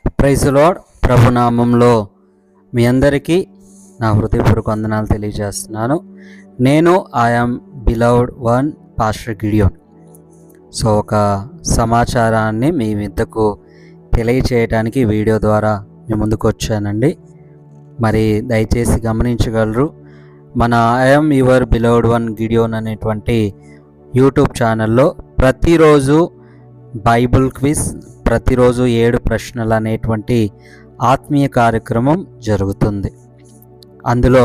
Praise the Lord. ప్రభునామంలో మీ అందరికీ నా హృదయపూర్వక వందనాలు తెలియజేస్తున్నాను. నేను I'm beloved one pastor Gideon. So ఒక సమాచారాన్ని మీ వద్దకు తెలియచేయడానికి వీడియో ద్వారా మీ ముందుకు వచ్చానండి. మరి దయచేసి గమనించగలరు, మన I'm your beloved one Gideon అనేటువంటి యూట్యూబ్ ఛానల్లో ప్రతిరోజు బైబిల్ క్విజ్, ప్రతిరోజు 7 ప్రశ్నలు అనేటువంటి ఆత్మీయ కార్యక్రమం జరుగుతుంది. అందులో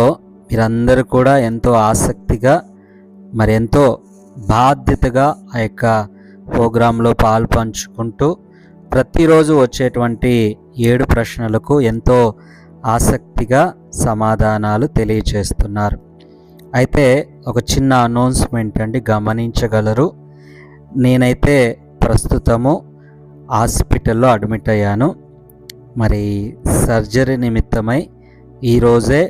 మీరందరూ కూడా ఎంతో ఆసక్తిగా మరి ఎంతో బాధ్యతగా ఆ యొక్క ప్రోగ్రాంలో పాల్పంచుకుంటూ ప్రతిరోజు వచ్చేటువంటి 7 ప్రశ్నలకు ఎంతో ఆసక్తిగా సమాధానాలు తెలియచేస్తున్నారు. అయితే ఒక చిన్న అనౌన్స్మెంట్ అండి, గమనించగలరు. నేనైతే ప్రస్తుతము హాస్పిటల్లో అడ్మిట్ అయ్యాను. మరి సర్జరీ నిమిత్తమై ఈరోజే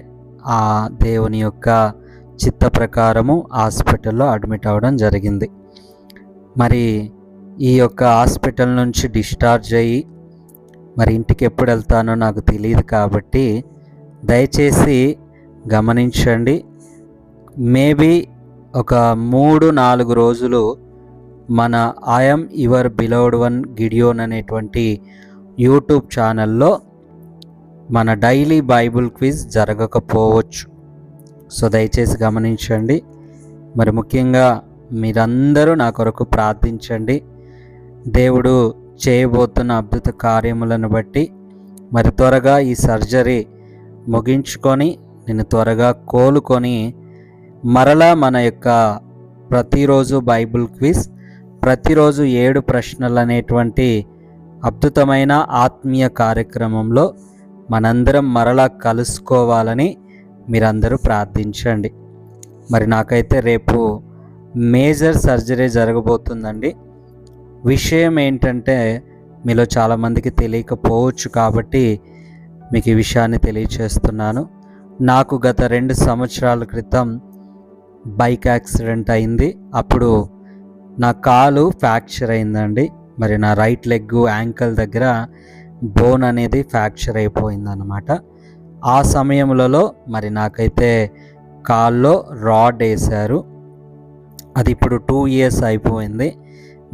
ఆ దేవుని యొక్క చిత్త ప్రకారము హాస్పిటల్లో అడ్మిట్ అవ్వడం జరిగింది. మరి ఈ యొక్క హాస్పిటల్ నుంచి డిశ్చార్జ్ అయ్యి మరి ఇంటికి ఎప్పుడు వెళ్తానో నాకు తెలియదు, కాబట్టి దయచేసి గమనించండి. మేబీ ఒక 3-4 రోజులు మన I'm your beloved one Gideon అనేటువంటి యూట్యూబ్ ఛానల్లో మన డైలీ బైబుల్ క్విజ్ జరగకపోవచ్చు. సో దయచేసి గమనించండి. మరి ముఖ్యంగా మీరందరూ నా కొరకు ప్రార్థించండి. దేవుడు చేయబోతున్న అద్భుత కార్యములను బట్టి మరి త్వరగా ఈ సర్జరీ ముగించుకొని నేను త్వరగా కోలుకొని మరలా మన యొక్క ప్రతిరోజు బైబిల్ క్విజ్, ప్రతిరోజు 7 ప్రశ్నలు అనేటువంటి అద్భుతమైన ఆత్మీయ కార్యక్రమంలో మనందరం మరలా కలుసుకోవాలని మీరందరూ ప్రార్థించండి. మరి నాకైతే రేపు మేజర్ సర్జరీ జరగబోతుందండి. విషయం ఏంటంటే మీలో చాలామందికి తెలియకపోవచ్చు, కాబట్టి మీకు ఈ విషయాన్ని తెలియచేస్తున్నాను. నాకు గత 2 సంవత్సరాల క్రితం బైక్ యాక్సిడెంట్ అయింది. అప్పుడు నా కాలు ఫ్రాక్చర్ అయిందండి. మరి నా రైట్ లెగ్ యాంకిల్ దగ్గర బోన్ అనేది ఫ్రాక్చర్ అయిపోయిందన్నమాట. ఆ సమయంలో మరి నాకైతే కాల్లో రాడ్ వేశారు. అది ఇప్పుడు 2 ఇయర్స్ అయిపోయింది.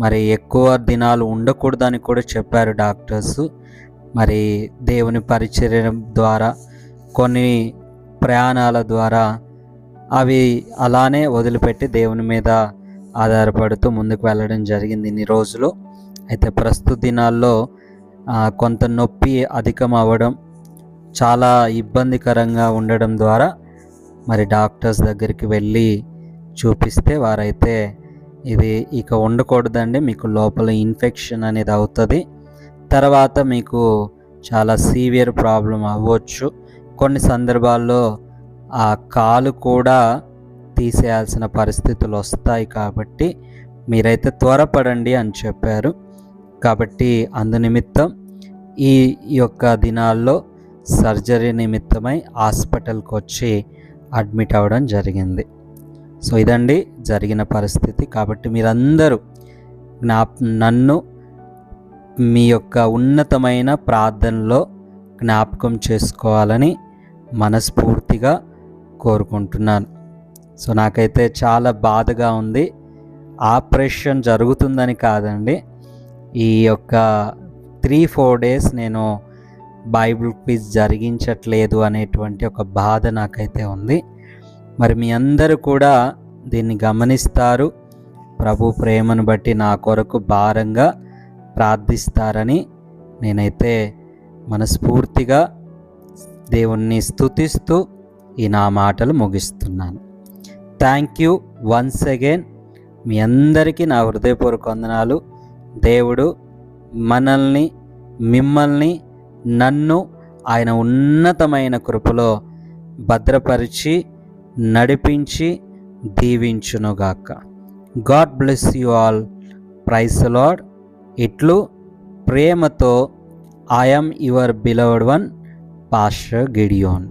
మరి ఎక్కువ దినాలు ఉండకూడదని కూడా చెప్పారు డాక్టర్స్. మరి దేవుని పరిచర్య ద్వారా కొన్ని ప్రయాణాల ద్వారా అవి అలానే వదిలిపెట్టి దేవుని మీద ఆధారపడుతూ ముందుకు వెళ్ళడం జరిగింది ఇన్ని రోజులు. అయితే ప్రస్తుత దినాల్లో కొంత నొప్పి అధికం అవ్వడం, చాలా ఇబ్బందికరంగా ఉండడం ద్వారా మరి డాక్టర్స్ దగ్గరికి వెళ్ళి చూపిస్తే వారైతే ఇది ఇక ఉండకూడదండి, మీకు లోపల ఇన్ఫెక్షన్ అనేది అవుతుంది, తర్వాత మీకు చాలా సీవియర్ ప్రాబ్లం అవ్వచ్చు, కొన్ని సందర్భాల్లో ఆ కాలు కూడా తీసేయాల్సిన పరిస్థితులు వస్తాయి, కాబట్టి మీరైతే త్వరపడండి అని చెప్పారు. కాబట్టి అందునిమిత్తం ఈ యొక్క దినాల్లో సర్జరీ నిమిత్తమై హాస్పిటల్కి వచ్చి అడ్మిట్ అవ్వడం జరిగింది. సో ఇదండి జరిగిన పరిస్థితి. కాబట్టి మీరందరూ నన్ను మీ యొక్క ఉన్నతమైన ప్రార్థనలో జ్ఞాపకం చేసుకోవాలని మనస్ఫూర్తిగా కోరుకుంటున్నాను. సో నాకైతే చాలా బాధగా ఉంది. ఆపరేషన్ జరుగుతుందని కాదండి, ఈ యొక్క 3-4 డేస్ నేను బైబిల్ క్విజ్ జరిగించట్లేదు అనేటువంటి ఒక బాధ నాకైతే ఉంది. మరి మీ అందరూ కూడా దీన్ని గమనిస్తారు, ప్రభు ప్రేమను బట్టి నా కొరకు భారంగా ప్రార్థిస్తారని నేనైతే మనస్ఫూర్తిగా దేవుణ్ణి స్తుతిస్తూ ఈ నా మాటలు ముగిస్తున్నాను. Thank you once again. మీ అందరికీ నా హృదయపూర్వక వందనాలు. దేవుడు మనల్ని, మిమ్మల్ని, నన్ను ఆయన ఉన్నతమైన కృపలో భద్రపరిచి నడిపించి దీవించునుగాక. God bless you all. Praise the Lord. ఇట్లు ప్రేమతో I'm your beloved one pastor Gideon.